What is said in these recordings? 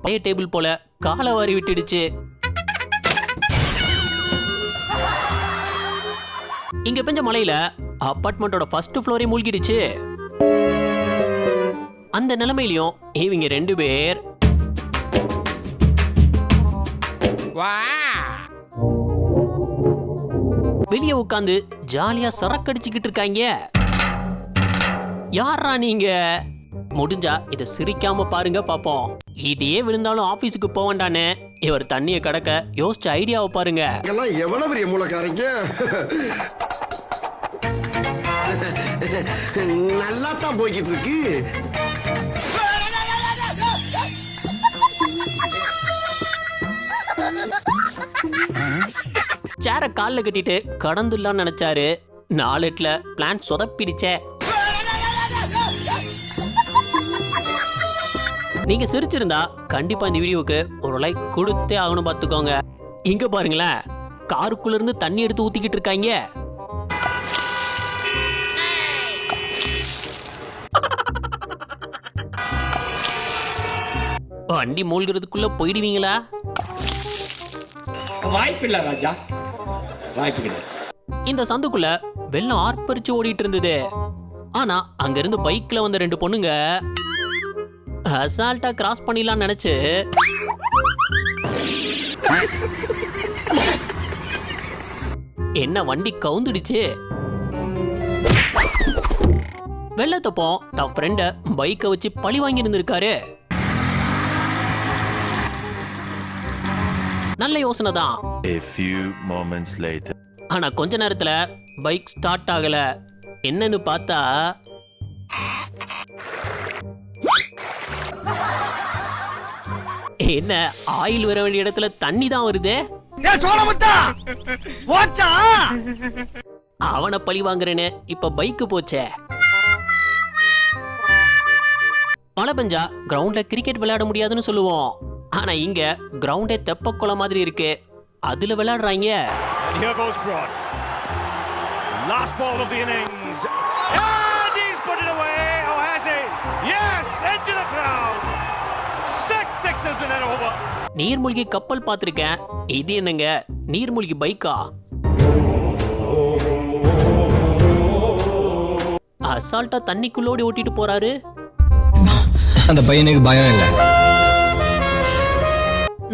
பழைய டேபிள் போல காலை வாரி விட்டுடுச்சு. இங்க பெஞ்ச மழையில அபார்ட்மெண்டோட ஃபர்ஸ்ட் ஃப்ளோரே மூழ்கிடுச்சு. அந்த நிலைமையிலும் இவங்க 2 பேர் வெளியே உட்காந்து ஜாலியா சரக்கடிச்சுக்கிட்டு இருக்காங்க. யாரா நீங்க? முடிஞ்சா இதை சிரிக்காம பாருங்க பாப்போம். இடியே விழுந்தாலும் ஆபீஸுக்கு போவேண்டானே இவர் தண்ணியை கடக்க யோசிச்ச ஐடியாவை பாருங்க. எவ்வளவு பெரிய மூலக்காரங்க. நல்லா தான் போய்கிட்டு இருக்கு. சேர கால்ல கட்டிட்டு கடந்துடலாம்னு நினைச்சாரு. 4 எட்டுல பிளான் சொதப்பிடுச்சே. நீங்க சிரிச்சிருந்தா கண்டிப்பா இந்த வீடியோவுக்கு ஒரு லைக் கொடுத்தே ஆகணும் பார்த்துக்கோங்க. இங்க பாருங்களேன், காருக்குள்ள இருந்து தண்ணி எடுத்து ஊத்திக்கிட்டு இருக்காங்க. வண்டி மூழ்கிறதுக்குள்ள போயிடுவீங்களா? வாய்ப்பில்லை ராஜா, வாய்ப்பு. இந்த சந்துக்குள்ள வெள்ளம் ஆர்ப்பரிச்சு ஓடிட்டு இருந்தது. ஆனா அங்க இருந்து பைக்ல வந்த 2 பொண்ணுங்க அசால்ட்டா கிராஸ் பண்ணிடலாம் நினைச்சு என்ன வண்டி கவுந்துடுச்சு. வெள்ளத்தப்போ தன் ஃப்ரெண்ட பைக்கை வச்சு பழி வாங்கி இருந்திருக்காரு. நல்ல யோசனை தான். ஆனா கொஞ்ச நேரத்துல பைக் ஸ்டார்ட் ஆகல. என்னன்னு பார்த்தா என்ன ஆயில் வர வேண்டிய இடத்துல தண்ணி தான் வருது. அவனை பழி வாங்குறேன்னு இப்ப பைக்கு போச்சே. மழை பெஞ்சா கிரவுண்ட்ல கிரிக்கெட் விளையாட முடியாதுன்னு சொல்லுவோம். ஆனா இங்க கிரவுண்டே தெப்பக்குள மாதிரி இருக்கு, அதுல விளையாடுறாங்க. நீர்மூழ்கி கப்பல் பார்த்திருக்கேன், இது என்னங்க நீர்மூழ்கி பைக்கா? அசால்ட்டா தண்ணிக்குள்ளோடி ஓட்டிட்டு போறாரு. அந்த பையனுக்கு பயம் இல்ல.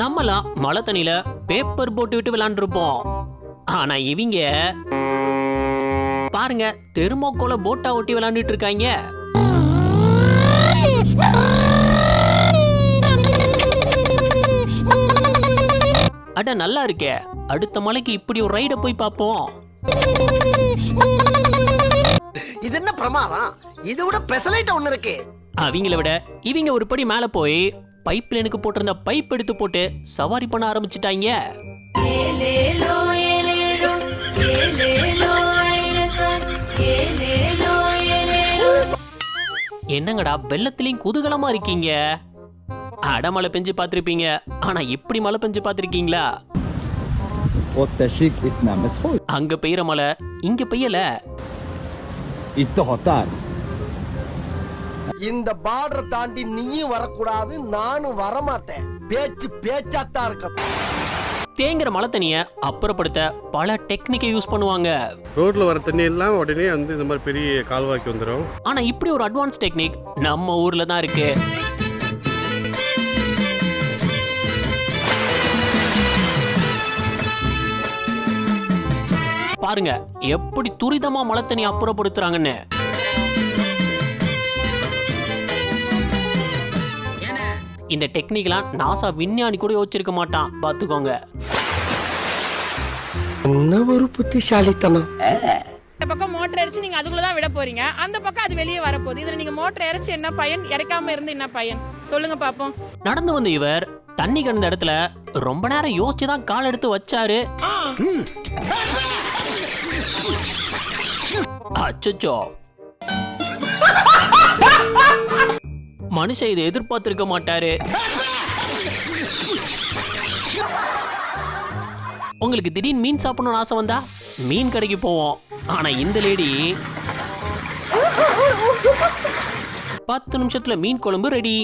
நம்மளாம் மழை தண்ணியில பேப்பர் போட்டு விட்டு விளையாண்டுருப்போம். ஆனா இவங்க பாருங்க, தெர்மோக்கோல போட்டா ஓட்டி விளையாண்டுட்டு இருக்காங்க. அட நல்லா இருக்கே. அடுத்த மலைக்கு இப்படி ஒரு ரைட போய் பார்ப்போம். இது என்ன பிரமாதம்? இது விட பெசலைட் ஒண்ணு இருக்கு. அவங்கள விட இவங்க ஒரு படி மேல போய் பைப் லைனுக்கு போட்டிருந்த பைப் எடுத்து போட்டு சவாரி பண்ண ஆரம்பிச்சுட்டாங்க. என்னங்கடா வெள்ளத்திலையும் குதூகலமா இருக்கீங்க? அடமழை பெஞ்சு பார்த்திருப்பீங்க, ஆனா இப்படி மழை பெஞ்சு பார்த்திருக்கீங்களா? அங்க பெய்யற மழை இங்க பெய்யல. இந்த பார்டர் தாண்டி நீயும் வரக்கூடாது, நானும் வரமாட்டேன். பேச்சு பேச்சாத்தான் இருக்க. தேங்குற மழை தண்ணிய அப்புறப்படுத்த பல டெக்னிக்கை யூஸ் பண்ணுவாங்க. ரோட்ல வர தண்ணி எல்லாம் உடனே வந்து இந்த மாதிரி பெரிய கால்வாய்க்கு வந்துடும். ஆனா இப்படி ஒரு அட்வான்ஸ் டெக்னிக் நம்ம ஊர்ல தான் இருக்கு. பாருங்க எப்படி துரிதமா மழை தண்ணி அப்புறப்படுத்துறாங்கன்னு. இந்த டெக்னிக்லாம் நாசா விஞ்ஞானி கூட யோசிச்சிருக்க மாட்டான் பாத்துக்கோங்க. என்ன ஒரு புத்திசாலித்தனம். இந்த பக்கம் மோட்டர் அடிச்சு நீங்க அதுக்குள்ளதான் விட போறீங்க, அந்த பக்கம் அது வெளியே வரப்போகுது. இதுல நீங்க மோட்டர் இறச்சி என்ன பயன், இறக்காம இருந்து என்ன பயன் சொல்லுங்க பாப்போம். நடந்து வந்த இவர் தண்ணி கிடந்த இடத்துல ரொம்ப நேரம் யோசிச்சுதான் கால் எடுத்து வச்சாரு. அச்சோ, மனுஷன் இதை எதிர்பார்த்திருக்க மாட்டாரு. உங்களுக்கு திடீர்னு மீன் சாப்பிடணும்னு ஆசை வந்தா மீன் கடைக்கு போவோம். ஆனா இந்த லேடி 10 நிமிஷத்துல மீன் குழம்பு ரெடி.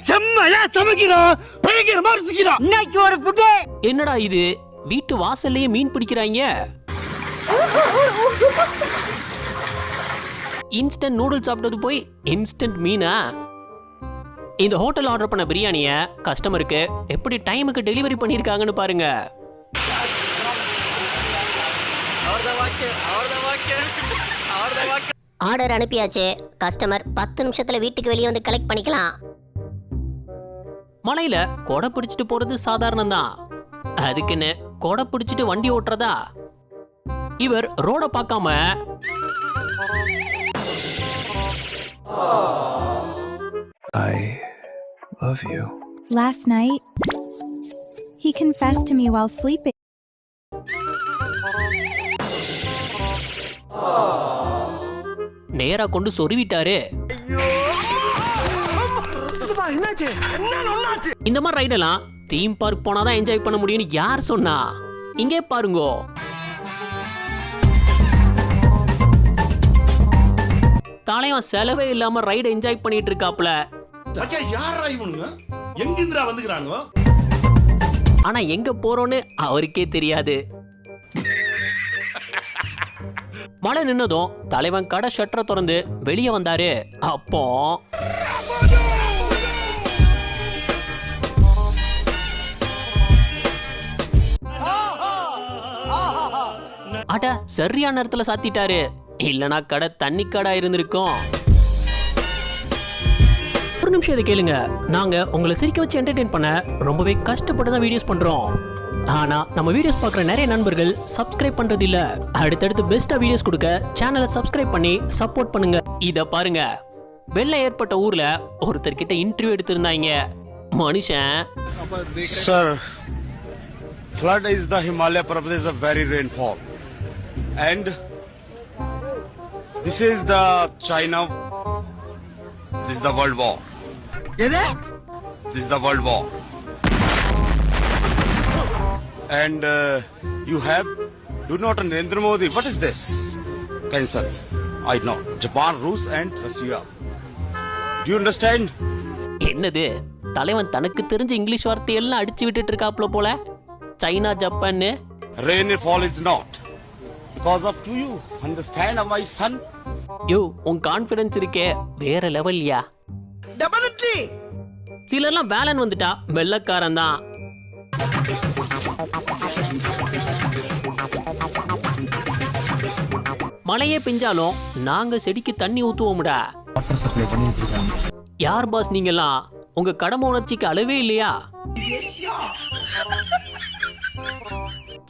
செம்மையா சமைக்கிறோம், பயங்கரமா ருசிக்கிறோம். இன்னைக்கு ஒரு புட்டு. என்னடா இது, வீட்டு வாசல்லையே மீன் பிடிக்கிறாங்க. இன்ஸ்டன்ட் நூடுல்ஸ் சாப்பிட்டது போய் இன்ஸ்டன்ட் மீனா? இந்த ஹோட்டல் ஆர்டர் பண்ண பிரியாணிய கஸ்டமருக்கு எப்படி டைமுக்கு டெலிவரி பண்ணிருக்காங்கன்னு பாருங்க. ஆர்டர் அனுப்பியாச்சு. கஸ்டமர் 10 நிமிஷத்துல வீட்டுக்கு வெளியே வந்து கலெக்ட் பண்ணிக்கலாம். மலையில கொடை பிடிச்சிட்டு போறது சாதாரணம் தான், அதுக்குன்னு கொடை பிடிச்சிட்டு வண்டி ஓட்டுறதா? இவர் ரோட பார்க்காம I love you. Last night, he confessed to me while sleeping. நேரா கொண்டு சொருவிட்டாரு. இந்த மாதிரி ரைடெல்லாம் தீம் பார்க் போனாதான் என்ஜாய் பண்ண முடியும்னு யார் சொன்னா? இங்கே பாருங்கோ, தலைவன் செலவே இல்லாம ரைடு என்ஜாய் பண்ணிட்டு இருக்காப்ல. ஆனா எங்க போறோம்னு அவருக்கே தெரியாது. மழை நின்னதும் தலைவன் கடை ஷட்டரை திறந்து வெளியே வந்தாரு. அப்போ அட சரியான நேரத்துல சாத்திட்டாரு, இல்லனா கடை தண்ணி கடை இருந்திருக்கும். ஒரு நிமிஷம் இதை கேளுங்க. நாங்க உங்களை சிரிக்க வச்சு என்டர்டெயின் பண்ண ரொம்பவே கஷ்டப்பட்டு தான் வீடியோஸ் பண்றோம். ஆனா நம்ம வீடியோஸ் பார்க்குற நிறைய நண்பர்கள் சப்ஸ்கிரைப் பண்றது இல்ல. அடுத்தடுத்து பெஸ்டா வீடியோஸ் கொடுக்க சேனலை சப்ஸ்கிரைப் பண்ணி சப்போர்ட் பண்ணுங்க. இத பாருங்க, வெள்ளம் ஏற்பட்ட ஊர்ல ஒருத்தர்கிட்ட இன்டர்வியூ எடுத்திருந்தாங்க. மனுஷன், Sir, flood is the Himalaya Parvat is a very rainfall, and this is the China. This is the World War. This is the World War. And you have, do not Narendra Modi. What is this? Cancel. I know. Japan, Rus and Russia. Do you understand? என்னது தலைவன் தனக்கு தெரிஞ்ச English வார்த்தையெல்லாம் அடிச்சு விட்டுட்டு இருக்காப்ல போல. China, Japan. Rainfall is not because of you. Understand, my son? யோ, உன் கான்ஃபிடன்ஸ் இருக்கே வேற லெவல்யா. டெபினெட்லி. சிலர்லாம் வேலன் வந்துட்டா வெள்ளக்காரன் தான். மழையே பெஞ்சாலும் நாங்க செடிக்கு தண்ணி ஊத்துவோம்டா. யார் பாஸ் நீங்கெல்லாம்? உங்க கடமை உணர்ச்சிக்கு அளவே இல்லையா?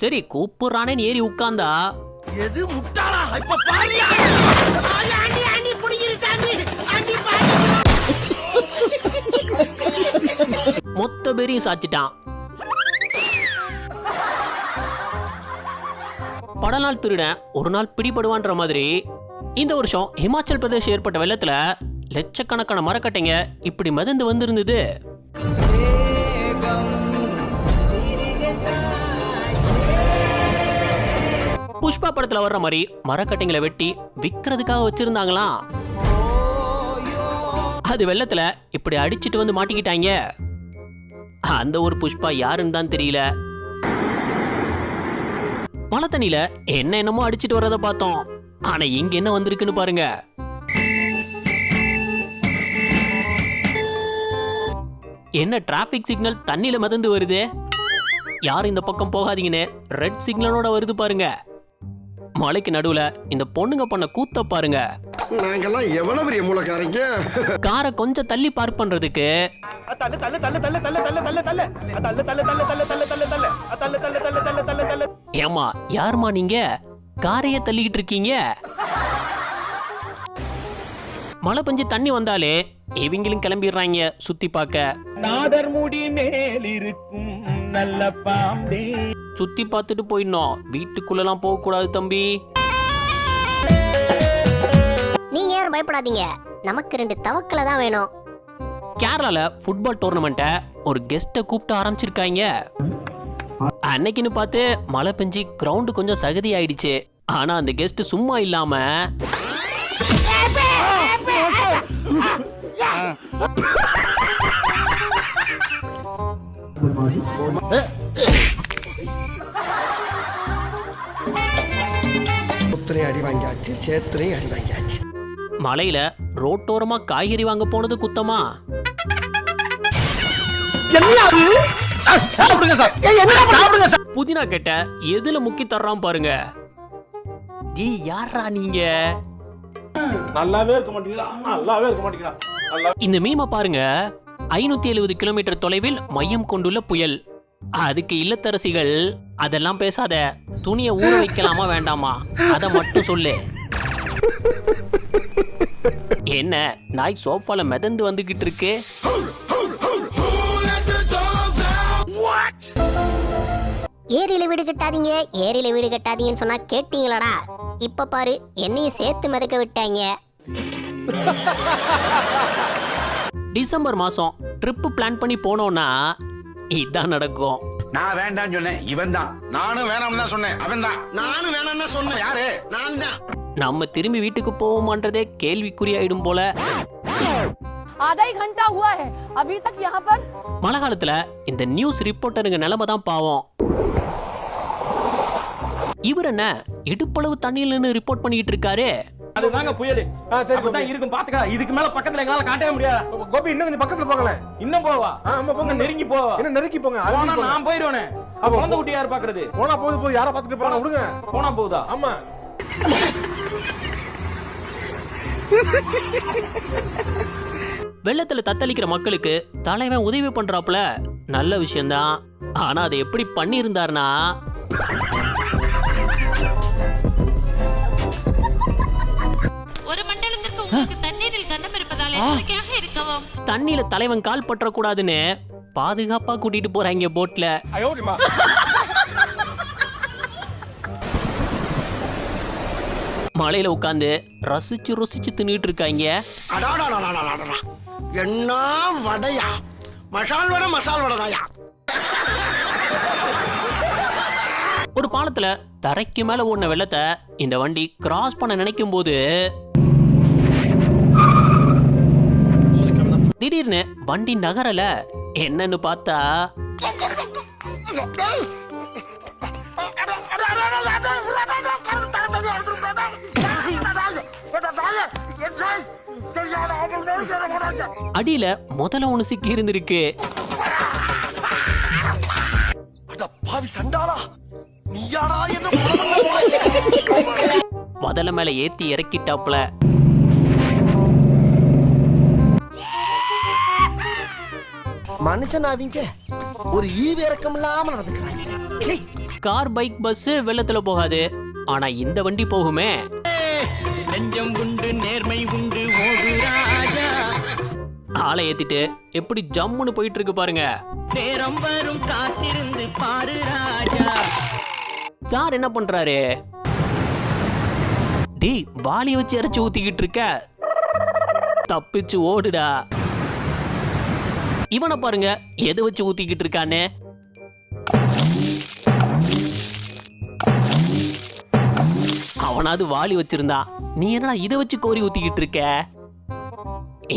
சரி கூப்பிடுறானேன்னு ஏறி உட்கார்ந்தா எது முட்டாளா? இப்ப பாரியா? மொத்த பேரையும் சாச்சிட்டான். பல நாள் திருடன் ஒரு நாள் பிடிபடுவான்ற மாதிரி இந்த வருஷம் ஹிமாச்சல் பிரதேஷ் ஏற்பட்ட வெள்ளத்துல லட்சக்கணக்கான மரக்கட்டைங்க இப்படி மிதந்து வந்திருந்தது. புஷ்பா படத்துல வர்ற மாதிரி மரக்கட்டைங்களை வெட்டி விக்கிறதுக்காக வச்சிருந்தாங்களாம். அது வெள்ளத்துல இப்படி அடிச்சிட்டு வந்து மாட்டிக்கிட்டாங்க. அந்த ஒரு புஷ்பா யாருன்னு தான் தெரியல. மழை தண்ணியில என்னமோ அடிச்சிட்டு வர்றத பார்த்தோம். ஆனா இங்க என்ன வந்திருக்குன்னு பாருங்க. என்ன டிராபிக் சிக்னல் தண்ணியில மிதந்து வருது. யாரும் இந்த பக்கம் போகாதீங்கன்னு ரெட் சிக்னலோட வருது பாருங்க. மலைக்கு நடுவுல இந்த பொண்ணுங்க பண்ண கூத்த பாருங்க. நாங்கெல்லாம் எவ்வளவு பெரிய மூலக்காரங்க. காரை கொஞ்சம் தள்ளி பார்க் பண்றதுக்கு ஏமா யாருமா நீங்க காரைய தள்ளிக்கிட்டு இருக்கீங்க? மழை பெஞ்சு தண்ணி வந்தாலே இவங்களும் கிளம்பிடுறாங்க சுத்தி பார்க்க. சுத்தி பார்த்துட்டு போயிடணும், வீட்டுக்குள்ளலாம் போக கூடாது தம்பி. நீங்க யாரும் பயப்படாதீங்க, நமக்கு 2 தவக்கலை தான் வேணும். கேரளால ஃபுட்பால் டோர்னமெண்ட்டை ஒரு கெஸ்ட்டை கூப்பிட்டு ஆரம்பிச்சிருக்காங்க. அன்னைக்குன்னு பார்த்து மழை பெஞ்சு கிரவுண்டு கொஞ்சம் சகதி ஆயிடுச்சு. ஆனா அந்த கெஸ்ட் சும்மா இல்லாம புத்திரையும் அடி வாங்கியாச்சு, சேத்திரையும் அடி வாங்கியாச்சு. மலையில ரோட்டோரமா காய்கறி வாங்க போனது குத்தமா? புதினா கேட்ட எதுல முக்கி தர்றான் பாருங்க. யாரா நீங்க? நல்லாவே இருக்க மாட்டீங்களா? நல்லாவே இருக்க மாட்டீங்களா? இந்த மீமை பாருங்க. 570 கிலோமீட்டர் தொலைவில் மையம் கொண்டுள்ள புயல். அதுக்கு இல்லத்தரசிகள் அதெல்லாம் பேசாத, துணியை ஊற வைக்கலாமா வேண்டாமா அத மட்டும் சொல்லு. என்ன நாய் சோஃபால மிதந்து வந்துகிட்டு இருக்கு? ஏரியில வீடு கட்டாதீங்க, ஏரியில வீடு கட்டாதீங்கன்னு சொன்னா கேட்டீங்களாடா? இப்ப பாரு, என்னையும் சேர்த்து மிதக்க விட்டாங்க. டிசம்பர் மாசம் ட்ரிப் பிளான் பண்ணி போனோம்னா இதான் நடக்கும். நான் வேண்டாம்னு சொன்னேன், இவன் தான். நானும் வேணாம்னு தான் சொன்னேன், அவன் தான். நானும் வேணாம்னு சொன்னேன். யாரு? நான் தான். நம்ம திரும்பி வீட்டுக்கு போவோமான்றதே கேள்விக்குறியாயிடும் போல. आधा ही घंटा हुआ है अभी तक यहाँ पर. மழை காலத்துல இந்த நியூஸ் ரிப்போர்ட்டருங்க நிலைமை தான் பாவம். இவர் என்ன இடுப்பளவு தண்ணியில நின்னு ரிப்போர்ட் பண்ணிட்டு இருக்காரு. அதுதாங்க புயல். அப்படிதான் இருக்கும், பாத்துக்கா. இதுக்கு மேல பக்கத்துல எங்களால காட்டவே முடியாது. கோபி, இன்னும் கொஞ்சம் பக்கத்துல போகல. இன்னும் போவா? ஆமா, போங்க, நெருங்கி போவா. என்ன நெருங்கி போங்க? போனா நான் போயிடுவேனே. அப்ப குழந்தை குட்டி யார் பாக்குறது? போனா போகுது, யாரை பாத்துட்டு போறாங்க, விடுங்க. போனா போகுதா? ஆமா. வெள்ளத்துல தத்தளிக்கிற மக்களுக்கு தலைவன் உதவி பண்றாப்புல, நல்ல விஷயம்தான். ஆனா அதை எப்படி பண்ணி இருந்தாருன்னா, ஒரு மண்டலத்திற்கு உங்களுக்கு தண்ணீரில் கண்டம் இருப்பதால் எச்சரிக்கையாக இருக்கவும். தண்ணியில தலைவன் கால் பற்ற கூடாதுன்னு பாதுகாப்பா கூட்டிட்டு போறாங்க போட்ல. மலையில உட்காந்து ரசிச்சு ருசிச்சு தின்னுட்டு இருக்காங்க. என்ன வடையா? மசால் வடை, மசால் வடைதாயா? ஒரு பாலத்துல தரைக்கு மேல ஓடின வெள்ளத்தை இந்த வண்டி கிராஸ் பண்ண நினைக்கும் போது திடீர்னு வண்டி நகரல. என்னன்னு பார்த்தா அடியில முதல்ல ஒண்ணு சிக்கி இருந்திருக்கு. முதல்ல மேல ஏத்தி இறக்கிட்டாப்ல. மனுஷன் அவங்க ஒரு ஈவு இறக்கம் இல்லாம நடந்துக்கிறாங்க. கார், பைக், பஸ் வெள்ளத்துல போகாது, ஆனா இந்த வண்டி போகுமே. நெஞ்சம் உண்டு, நேர்மை உண்டு, ஓடு ராஜா. ஆளை ஏத்திட்டு எப்படி ஜம்முன்னு போயிட்டு இருக்கு பாருங்க. நேரம் வரும், காத்திருந்து பாரு ராஜா. சார் என்ன பண்றாரு? டேய், வாளிய வச்சு இறைச்சி ஊத்திக்கிட்டு இருக்க, தப்பிச்சு ஓடுடா. இவனை பாருங்க எதை வச்சு ஊத்திக்கிட்டு இருக்கானே. அவனாவது வாளி வச்சிருந்தா, நீ என்னடா இதை வச்சு கோரி ஊத்திக்கிட்டு இருக்க?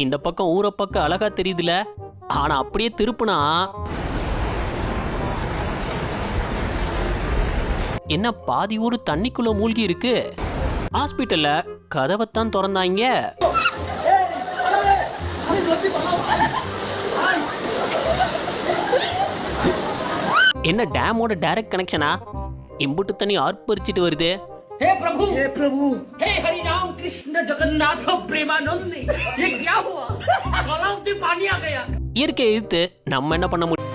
இந்த பக்கம் ஊர பக்கம் அழகா தெரியுதுல, ஆனா அப்படியே திருப்புனா என்ன பாதி ஊரு தண்ணிக்குள்ள மூழ்கி இருக்கு. ஹாஸ்பிட்டல்ல கதவைத்தான் திறந்தாங்க. என்ன டேமோட டைரக்ட் கனெக்ஷனா? இம்புட்டு தண்ணி ஆர்ப்பரிச்சிட்டு வருது. हे प्रभु, हे प्रभु, हे हरि राम कृष्ण जगन्नाथ प्रेमानंद, ये क्या हुआ? तालाब में पानी आ गया. இயற்கையை எதிர்த்து நம்ம என்ன பண்ண முடியும்?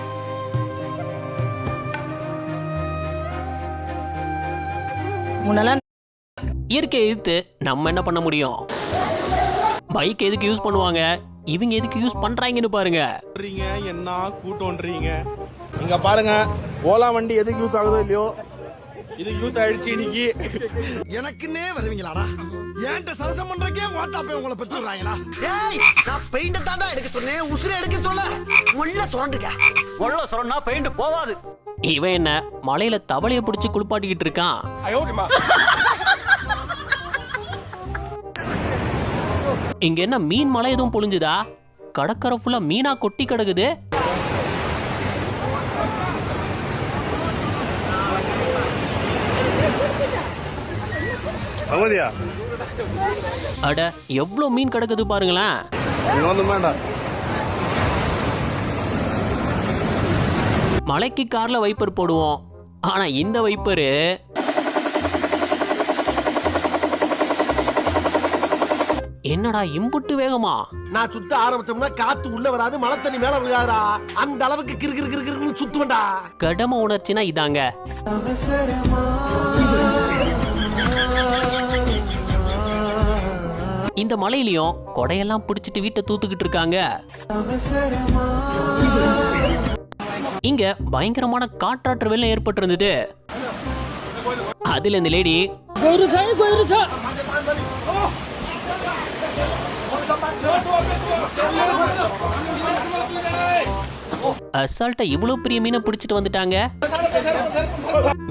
இயற்கையை எதிர்த்து நம்ம என்ன பண்ண முடியும்? பைக் எதுக்கு யூஸ் பண்ணுவாங்க, இவங்க எதுக்கு யூஸ் பண்றாங்கன்னு பாருங்க. என்ன கூட்டம்ன்றீங்க? இங்க பாருங்க, ஓலா வண்டி எதுக்கு யூஸ் ஆகுதோ இல்லையோ, இது யூஸ் ஆயிடுச்சு இன்னைக்கு. எனக்குன்னே வருவீங்களாடா? ஏன்ட்ட சரசம் பண்றக்கே வாட்டாப்பே உங்களை பெற்றுறாங்களா? ஏய், நான் பெயிண்ட் தான்டா எடுக்க சொன்னேன், உசுரை எடுக்க சொல்ல. உள்ள சுரண்டுங்க. உள்ள சொன்னா பெயிண்ட் போவாது. இவன் என்ன மலையில தவளைய பிடிச்சு குளிப்பாட்டிக்கிட்டு இருக்கான். இங்க என்ன மீன் மலை எதுவும் பொழிஞ்சுதா? கடற்கரை ஃபுல்லா மீனா கொட்டி கிடக்குது. அவதியா அட எவ்வளோ மீன் கிடக்குது பாருங்களேன். நீ வந்து வேண்டாம். மலைக்கு கார்ல வைப்பர் போடுவோம், ஆனா இந்த வைப்பரு என்னடா இம்புட்டு வேகமா? நான் சுத்த ஆரம்பிச்சோம்னா காத்து உள்ள வராது, மழை தண்ணி மேல விழுகாதா, அந்த அளவுக்கு கிறுகிறுன்னு சுத்துவண்டா. கடமை உணர்ச்சினா இதாங்க. இந்த மலையிலயும் கொடையெல்லாம் பிடிச்சிட்டு வீட்டை தூத்துக்கிட்டு இருக்காங்க. இங்க பயங்கரமான காற்றாற்று வெள்ளம் ஏற்பட்டிருந்தது. அதுல இந்த லேடி அசால்ட்டா இவ்வளவு பெரிய மீனை பிடிச்சிட்டு வந்துட்டாங்க.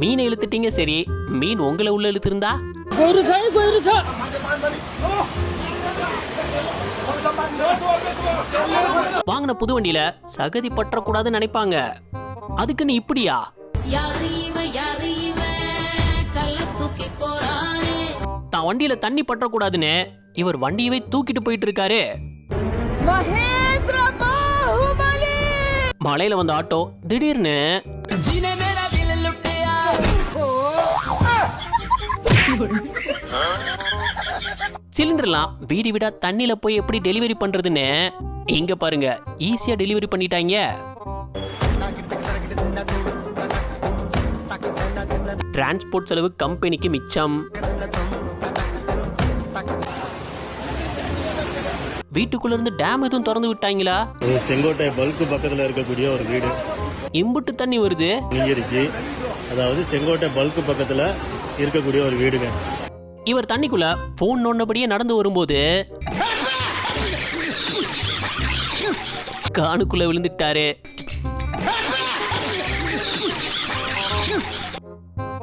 மீனை இழுத்துட்டீங்க சரி, மீன் உங்களை உள்ள இழுத்திருந்தா வாங்கின புது வண்டியில சகதி பற்றக்கூடாதுன்னு நினைப்பாங்க. அதுக்குன்னு இப்படியா? தான் வண்டியில தண்ணி பற்றக்கூடாதுன்னு இவர் வண்டியவே தூக்கிட்டு போயிட்டு இருக்காரு. மலையில வந்த ஆட்டோ திடீர்னு சிலிண்டர்லாம் வீடு வீடா தண்ணியில போய் எப்படி டெலிவரி பண்றதுன்னு இங்க பாருங்க ஈஸியா டெலிவரி பண்ணிட்டாங்க. டிரான்ஸ்போர்ட் செலவு கம்பெனிக்கு மிச்சம். வீட்டுக்குள்ள இருந்து டேம் எதுவும் திறந்து விட்டாங்களா? செங்கோட்டை பல்க் பக்கத்துல இருக்கக்கூடிய ஒரு வீடு. இம்புட்டு தண்ணி வருது. நீங்கிருச்சு. அதாவது செங்கோட்டை பல்க் பக்கத்துல இருக்கக்கூடிய ஒரு வீடுங்க. இவர் தண்ணிக்குள்ள போன் நோண்டபடியே நடந்து வரும்போது கானுக்குள்ள விழுந்துட்டாரு.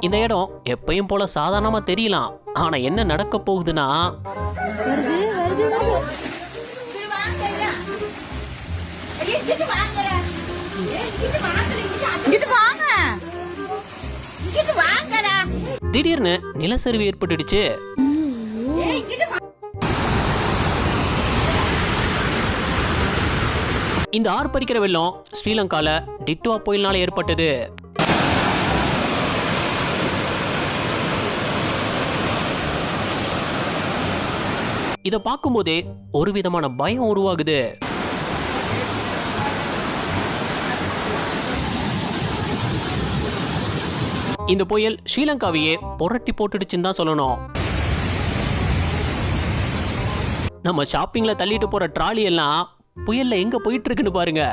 இந்த இடம் எப்பயும் போல சாதாரணமா தெரியலாம், ஆனா என்ன நடக்க போகுதுன்னா திடீர்னு நிலச்சரிவு ஏற்பட்டுடுச்சு. இந்த ஆர்ப்பரிக்கிற வெள்ளம் ஸ்ரீலங்கால டிட்டுவா புயல்னால ஏற்பட்டது. இத பார்க்கும்போதே ஒரு விதமான பயம் உருவாகுது. இந்த புயல் ஸ்ரீலங்காவையே புரட்டி போட்டுடுச்சுன்னு தான் சொல்லணும். நம்ம ஷாப்பிங்ல தள்ளிட்டு போற ட்ராலி எல்லாம் புயல்ல எங்க போயிட்டு இருக்குன்னு பாருங்க.